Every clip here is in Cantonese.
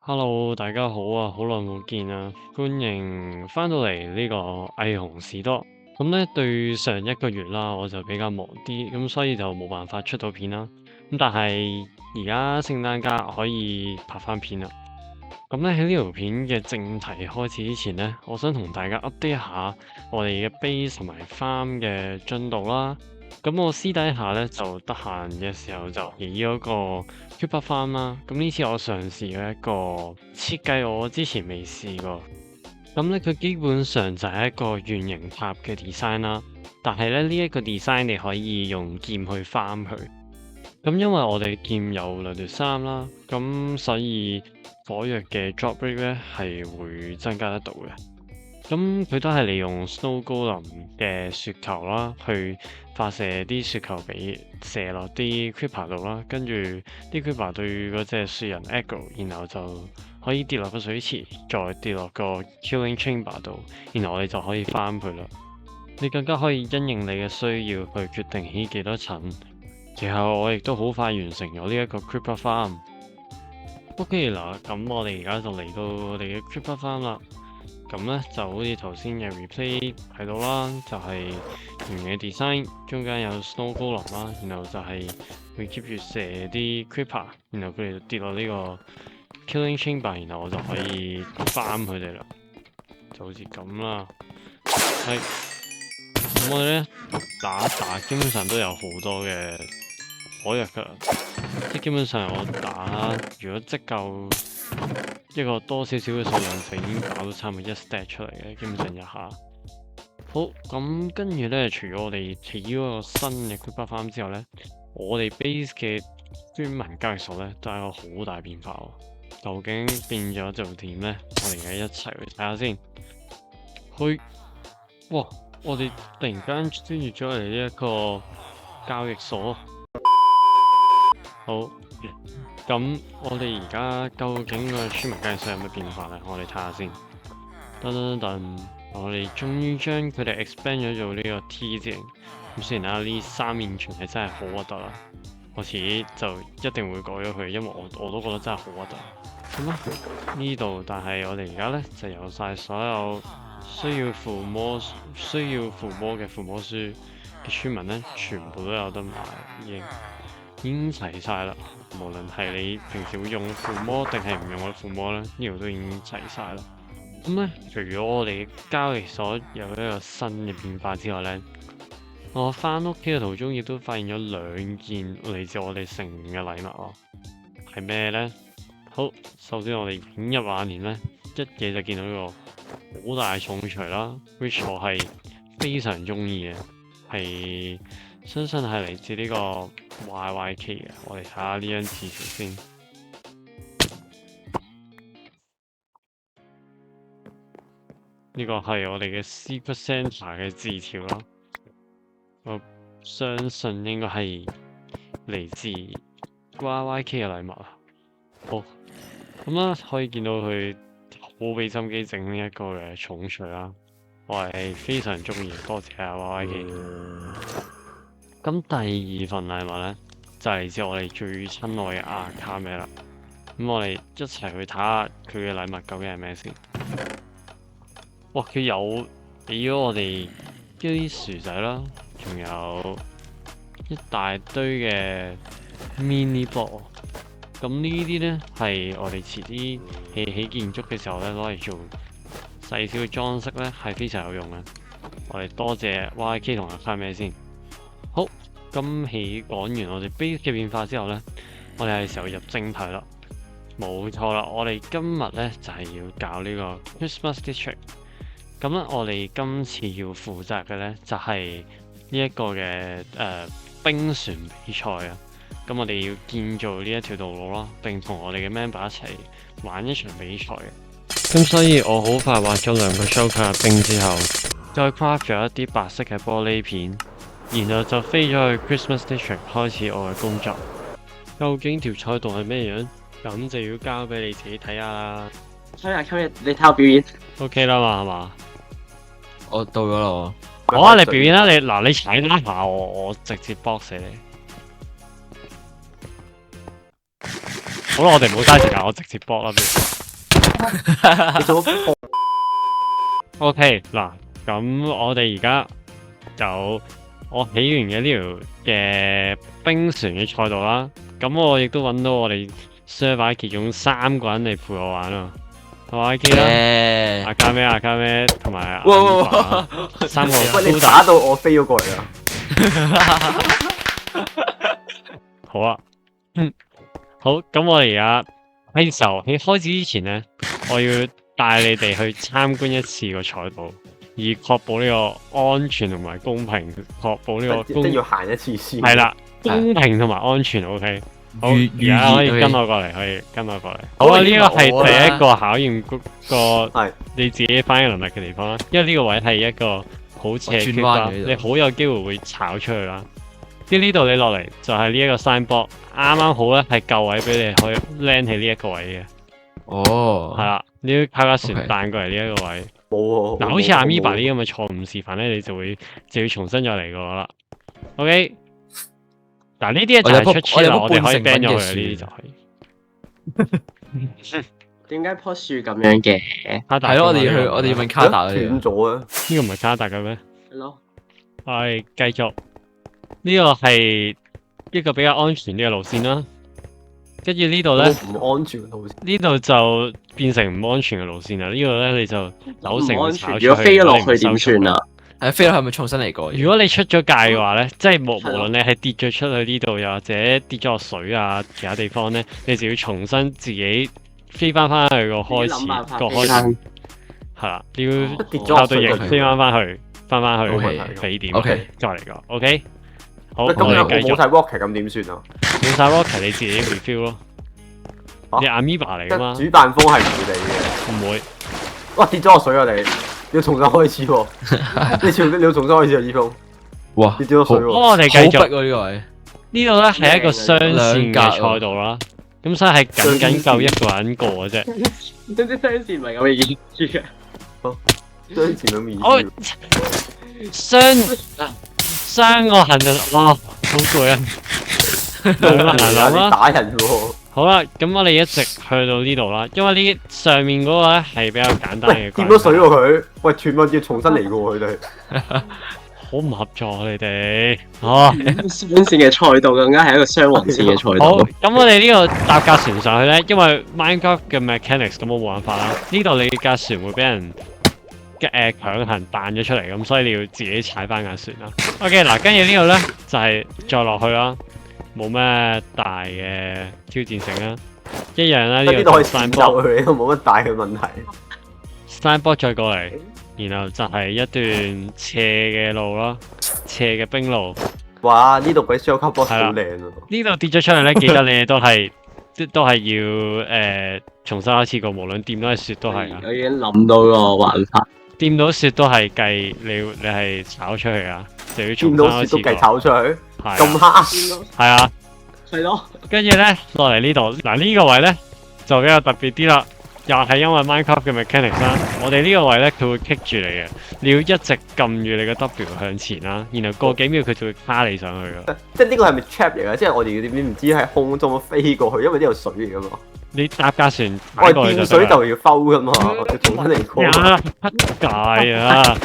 Hello，大家好啊，好耐冇見啊，歡迎翻到嚟呢個霓虹士多。咁咧對上一個月啦，我就比較忙啲，咁所以就冇辦法出到片啦。咁但係而家聖誕假可以拍翻片啦。咁咧喺呢條片嘅正題開始之前呢，我想同大家 update 一下我哋嘅 base 同埋 farm 嘅進度啦。咁我私底下咧就得閒嘅時候就起咗個 Creeper Farm 啦。咁呢次我嘗試咗一個設計，我之前未試過。咁咧佢基本上就係一個圓形塔嘅 design 啦。但係咧呢一個 design 你可以用劍去 farm 佢。咁因為我哋劍有2/3啦，咁所以火藥嘅 drop rate 咧係會增加得到嘅。咁佢都係利用 Snow Golem 嘅雪球啦，去發射啲雪球俾射落啲 Creeper 度啦，跟住啲 Creeper 對嗰隻雪人 aggro，然後就可以跌落個水池，再跌落個 Killing Chamber 度，然後我哋就可以翻佢啦。你更加可以因應你嘅需要去決定起幾多層。其後我亦都好快完成咗呢一個 Creeper Farm。OK 嗱，咁我哋而家就嚟到我哋嘅 Creeper Farm 啦。咁咧就好似頭先嘅 replay 睇到啦，就係圓嘅 design，中間有 snow golem 啦，然後就係會 keep 住射啲 creeper，然後佢哋就跌落呢個 killing chamber，然後我就可以farm佢哋啦，就好似咁啦。係，咁我哋咧打一打，基本上都有好多嘅火藥㗎，即係基本上我打如果積夠一個多少少嘅數量，就已經搞到差唔多1 stack 出嚟嘅，基本上一下。好，咁跟住咧，除咗我哋起咗個新嘅 Creeper Farm 之後咧，我哋 base 嘅專門交易所咧都係一個好大變化喎。究竟變咗做點咧？我哋而家一齊去睇下先。去，哇！我哋突然間穿越咗嚟呢一個交易所。好。咁我哋而家究竟個村民交易所有咩變化咧？我哋睇下先。等，我哋終於將佢哋 expand 咗做呢個 T 字形。咁雖然呢3面牆係真係好核突啦，我自己就一定會改咗佢，因為我都覺得真係好核突。咁啊呢度，但係我哋而家咧就有晒所有需要附魔嘅附魔書嘅村民咧，全部都有得買，已經齊晒啦。無論係你平時會用附魔定係唔用嘅附魔咧，呢度都已經齊晒啦。咁咧，除咗我哋交易所有一個新嘅變化之外咧，我翻屋企嘅途中亦都發現咗2件嚟自我哋城嘅禮物哦。係咩咧？好，首先我哋映入眼簾咧，一嘢就見到一個好大重錘啦 ，which 我係非常中意嘅，係相信係嚟自呢個 YYK 嘅。我哋睇下呢張字條先。呢個係我哋嘅 Secret Santa 嘅字條啦，我相信應該係嚟自 YYK 嘅禮物啊。好，咁啦，可以見到佢好俾心機整呢一個嘅重錘啦，我係非常中意，多謝啊 YYK。咁第2份禮物咧，就係嚟自我哋最親愛嘅阿卡咩啦。咁我哋一齊去睇下佢嘅禮物究竟係咩先。哇！佢有俾咗我哋一啲薯仔啦，仲有一大堆嘅 mini block。咁呢啲咧係我哋遲啲起建築嘅時候咧攞嚟做細小嘅裝飾咧，係非常有用嘅。我哋多謝 YK 同阿卡咩先。好，今起講完我哋 base 嘅變化之後咧，我哋係時候入正題啦。冇錯啦，我哋今日咧就係要搞呢個 Christmas District。咁咧，我哋今次要負責嘅咧就係呢一個嘅冰船比賽啊！咁我哋要建造呢一條道路啦，並同我哋嘅 member 一齊玩一場比賽嘅。咁所以我好快畫咗2個 shulker 冰之後，再 craft 咗一啲白色嘅玻璃片，然後就飛咗去 Christmas District 開始我嘅工作。究竟條賽道係咩樣？咁就要交俾你自己睇下啦。今日你睇我表演 OK 啦嘛，係嘛？我到咗啦喎！好啊，你表演啦，你踩單下我直接 box 你。好啦，我哋唔好嘥時間，我直接搏啦。你做乜 OK 嗱，咁我哋而家就我起完嘅呢條嘅冰船嘅賽道啦。咁我亦都揾到我哋 server 其中3個人嚟陪我玩啊。係嘛？K 啦，阿卡咩、阿卡咩同埋阿3個喂，你蘇打到我飛咗過嚟啊！好啊，好，咁我哋而家喺開始之前咧，我要帶你哋去參觀一次個賽道，以確保呢個安全同埋公平，確保呢個即係要行一次先。係啦，公平同埋安全 OK。好，而家可以跟我過嚟，可以跟我過嚟。好啊，呢個係第一個考驗個你自己反應能力嘅地方啦，因為呢個位係一個好斜缺啦，你好有機會會炒出去啦。即呢度你落嚟就係呢一個 signboard，啱啱好咧係夠位俾你可以 land 喺呢一個位嘅。哦，係啦，你要靠架船彈過嚟呢一個位。冇嗱，好似阿 Miba 呢啲咁嘅錯誤示範咧，你就要重新再嚟過啦。OK。嗱，呢啲就係出車啦，我哋可以 ban 咗佢，呢啲就係。點解棵樹咁樣嘅？係咯，我哋要問卡達啊。斷咗啊！呢個唔係卡達嘅咩？係咯。係繼續，呢個係一個比較安全啲嘅路線啦。跟住呢度咧，唔安全嘅路線。呢度就變成唔安全嘅路線啦。呢個咧你就扭成個炒出去。如果飛咗落去點算啊？係飛落去咪重新嚟過？如果你出咗界嘅話咧，即係無論你係跌咗出去呢度，又或者跌咗落水啊，其他地方咧，你就要重新自己飛翻去個開始係啦，你要靠對翼飛翻去起點，再嚟個 OK。好，我哋繼續。冇晒 rocket 咁點算啊？冇晒 rocket 你自己 refill 咯。你 Amoeba 嚟噶嘛？主辦方係唔會理嘅。唔會。哇！跌咗落水啊你！你要重新開始喎，你要重新開始啊！依風，哇，跌咗水喎。我哋繼續。呢個位呢度咧係一個雙線嘅賽道啦，咁所以係僅夠一個人過嘅啫。知唔知雙線唔係咁嘅意思嘅？雙線咁嘅意思。雙我恨啊！哇，好攰啊！冇乜難諗啦。打人喎。好啦，咁我哋一直去到呢度啦，因為呢上面嗰個咧係比較簡單嘅。掂咗水喎佢，喂，全部要重新嚟過佢哋。好唔合作啊你哋。哦，雙線嘅賽道更加係一個雙黃線嘅賽道。好，咁我哋呢個搭架船上去咧，因為 Minecraft 嘅 mechanics 咁我冇辦法啦。呢度你架船會俾人強行彈咗出嚟，咁所以你要自己踩翻架船啦。OK， 嗱，跟住呢度咧就係再落去啦。冇咩大嘅挑戰性啦，一樣啦。呢度可以散播去，冇乜大嘅問題。散播再過嚟，然後就係一段斜嘅路咯，斜嘅冰路。哇！呢度比 Shell Cup Boss 好靚啊！呢度跌咗出嚟咧，記得你哋都係要重新開始過，無論掂到係雪都係啊。我已經諗到個玩法。掂到雪都係計你係炒出去啊，就要重新開始過。掂到雪都計炒出去。咁黑，係啊，係咯。跟住咧落嚟呢度，嗱呢個位咧就比較特別啲啦，又係因為 Minecraft 嘅 mechanics 啦。我哋呢個位咧佢會棘住你嘅，你要一直撳住你個 W 向前啦，然後過幾秒佢就會卡你上去噶。即係呢個係咪 trap 嚟噶？即係我哋點唔知喺空中飛過去，因為呢度水嚟噶嘛。你搭架船，我係掂水就要 foul 噶嘛，我哋重新嚟過。乞界啊！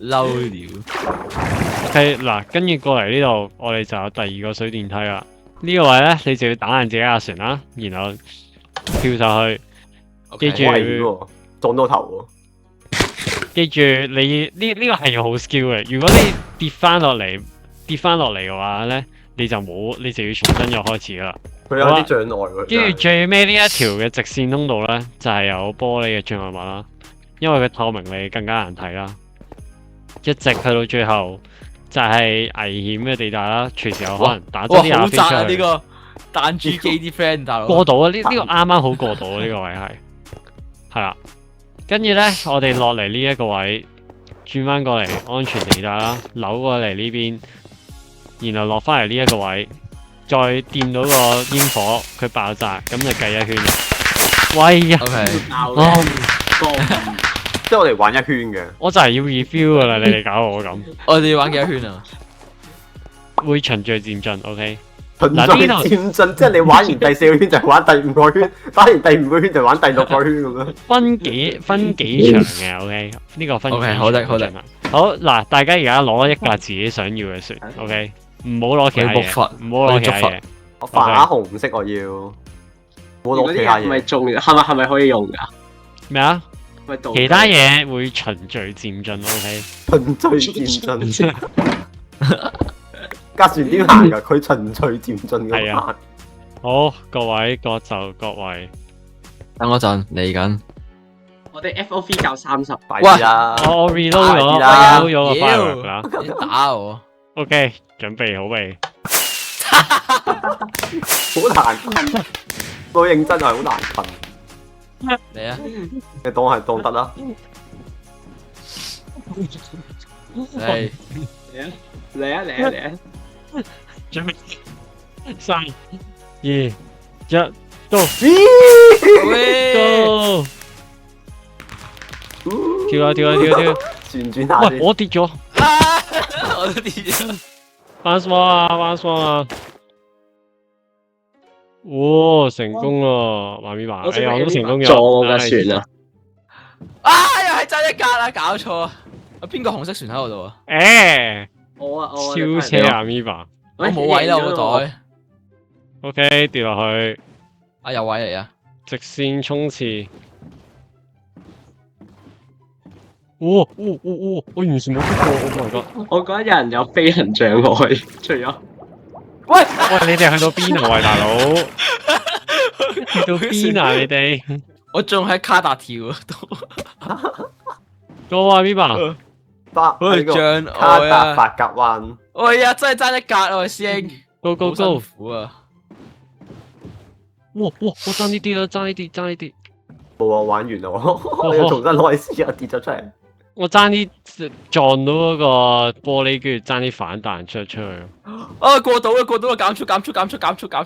嬲了。OK 嗱，跟住過嚟呢度，我哋就有第二個水電梯啦。呢個位咧，你就要打爛自己架船啦，然後跳上去。記住撞到頭喎。記住你呢個係要好 skill 嘅。如果你跌翻落嚟嘅話咧，你就要重新又開始啦。佢有啲障礙喎。跟住最尾呢一條嘅直線通道咧，就係有玻璃嘅障礙物啦，因為佢透明你更加難睇啦。一直去到最後就係危險嘅地帶啦，隨時有可能打咗啲亞飛出去。呢個彈珠機啲 friend 大佬過到啊！呢個啱啱好過到啊！呢個位係啦，跟住咧我哋落嚟呢一個位，轉翻過嚟安全地帶啦，扭過嚟呢邊，然後落翻嚟呢一個位，再掂到個煙火，佢爆炸，咁就計一圈。喂呀！即係我哋玩一圈嘅，我就係要 review 噶啦，你哋搞我咁。我哋要玩幾多圈啊？會循序漸進 ，OK。循序嗱呢度漸進，即係你玩完第4個圈就玩第5個圈，打完第5個圈就玩第6個圈咁樣。分幾場嘅，OK，呢個分幾 OK，場好的好的進行好嗱，大家而家攞一架自己想要嘅船，OK，唔好攞其他嘢，我要木筏唔好攞其他我要嘢。我反紅色我要，唔好攞其他係咪嘢。中？係咪可以用㗎？咩啊？咪道其他嘢會循序漸進，OK。循序漸進，架船點行㗎？佢循序漸進咁係啊行。好，各位各就各位。等我陣嚟緊。我哋 FOV 教30。快啲啦！我 reload 快啲咗啦，reload 咗個妖 firework 啦。你打我， OK，準備好未？好難困，我認真係好難困。嚟啊！你當得啦。嚟嚟啊！準備3、2、1，Go 喂 Go！跳啊跳啊跳啊跳啊！旋轉下喂，先。我跌咗，啊！我都跌咗。翻雙啊翻雙啊！哇，成功啊，媽咪話，哎呀，我都成功咗。撞我架船啊！啊！又係爭一格啦，搞錯啊！邊個紅色船喺我度啊？誒，我啊超車啊，Miva。我冇位啦，我個袋。 OK，跌落去，啊，有位嚟啊！直線衝刺。哇！我完全冇捉過，Oh my god！我覺得有人有飛行障礙，除咗喂，你哋去到邊啊？喂，大佬，去到邊啊？你哋我仲喺卡達跳嗰度。go 啊，Miva！巴好呢個障卡達礙啊！八甲灣，喂呀，真係爭一格啊，師兄。 go go 好辛 go！苦啊！哇！我爭呢啲啦，爭呢啲。冇啊，玩完啦我要重新開始啊，跌咗出嚟。我爭啲撞到嗰個玻璃，跟住爭啲反彈出去。啊，過到啦，減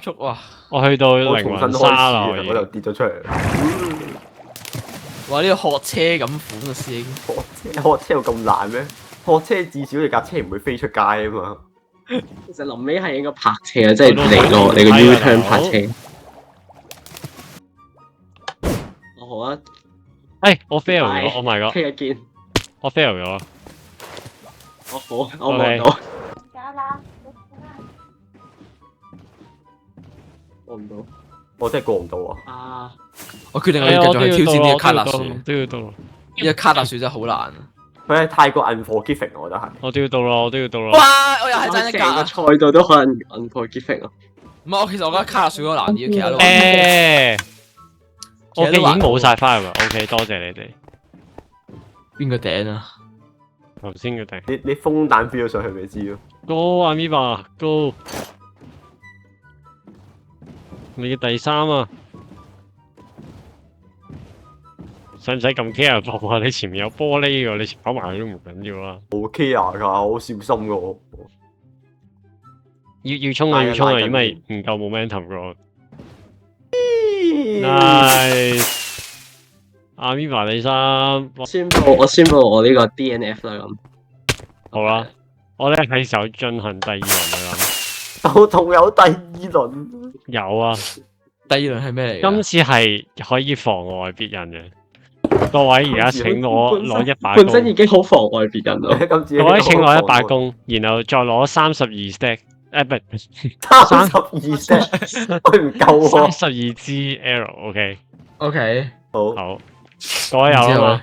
速！哇！我去到我靈重新開始魂沙啦，啊，我我就已跌咗出嚟。哇！呢個學車咁款啊，師兄。學車有咁難咩？學車至少你架車唔會飛出街啊嘛。其實臨尾係應該泊車啊，即係你個 U turn 泊車。好啊，我 fail 咗，Oh my god！聽日見。我 fail 咗。我望到。過唔到。我真係過唔到啊！啊！我決定我要繼續去挑戰呢個卡達樹。都要到啦，呢個卡達樹真係好難啊！佢係太過 unforgiving，我覺得係。我都要到啦，我都要到啦。哇！我又係爭一格成個啊！賽道都可能 unforgiving 啊！唔係，其實我覺得卡達樹嗰個難啲，其他都我嘅已經冇晒 fire 啦，OK，多謝你哋。邊個頂啊？頭先嘅定你風彈飛咗上去咪知咯。 Go 啊，Miva Go！你嘅第3啊，使唔使咁 care 博啊？你前面有玻璃喎，你跑埋去都唔緊要啦。好 care 㗎，好小心㗎我。要衝啊！係啊要衝啊！拉緊因為唔夠 momentum 個。Nice！阿 Miva 第3，我宣布我呢個 DNF 啦咁。好啦，我哋係時候進行第2輪啦。就仲有第2輪。有啊，第二輪係咩嚟㗎？今次係可以妨礙別人嘅。各位而家請攞一把本身已弓，經好妨礙別人啦。今次各位請攞一把弓，然後再攞32 stack，唔係32 set，佢唔夠喎。 32支 arrow，OK， OK，好，好，各位有啦嘛？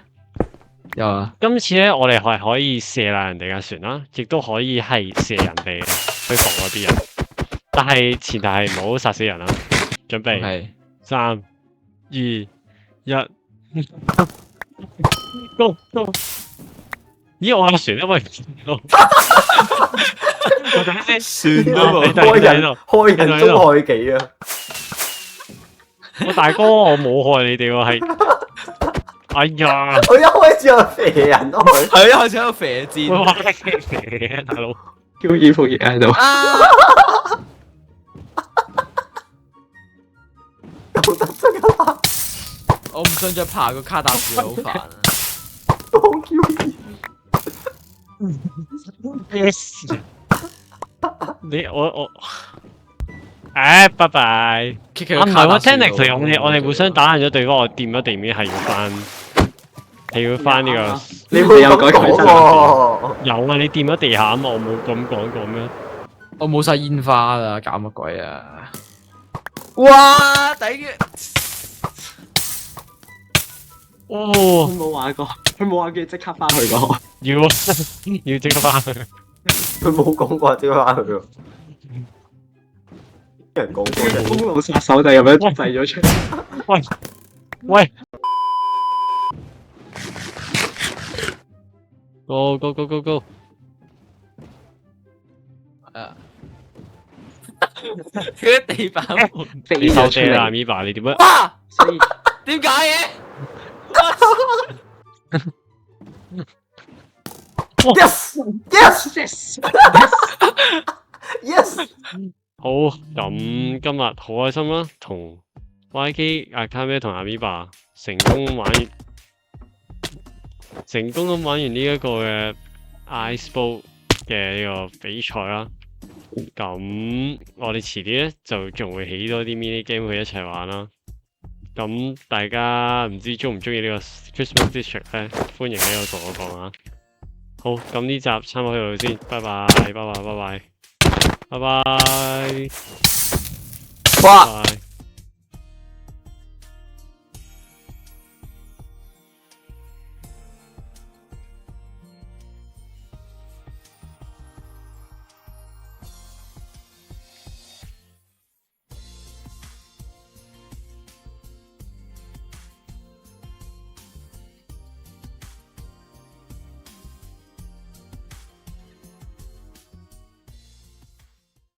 有啊。今次咧，我哋係可以射爛人哋架船啦，亦都可以係射人哋去防嗰啲人，但係前提係唔好殺死人啦。準備係。 3、2、1 ，Go Go！咦，我架船因為唔見到，我等先，算開人中害己啊！我大哥，我冇害你哋喎，係，哎呀，佢一開始就肥人咯，佢係一開始喺度射箭。我話你大佬， QE 副業喺度。啊！有得真啊！我唔想再爬個卡達樹，好煩啊！講 QE，咩事？你我拜拜。啊，唔係喎，technically我哋互相打爛咗對方，我掂咗地面係要翻呢個。你冇咁有改講喎。有啊，你掂咗地下嘛，我冇咁講過咩？我冇晒煙花啦，搞乜鬼啊！哇，頂嘅！哦，佢冇話過，佢冇話叫即刻翻去個。要啊，要即刻翻去。佢冇講過點翻去喎。啲人講過啫。公路殺手就咁樣製咗出嚟。喂喂，go go go go go！佢地板飛你收嗲啦咗出嚟， ，Miba，你點樣？哇！所以點解嘅？ Yes yes yes yes。好，咁今日好開心啦，同 YK 阿卡咩同阿 Miba 成功咁玩完呢一個嘅 Ice Bowl 嘅呢個比賽啦。咁我哋遲啲咧就仲會起多啲 mini game 去一齊玩啦。咁大家唔知中唔中意呢個 Christmas District 咧？歡迎喺度同我講啊！好，咁呢集參考到度先，拜拜，拜拜，拜拜，拜拜，哇！拜拜。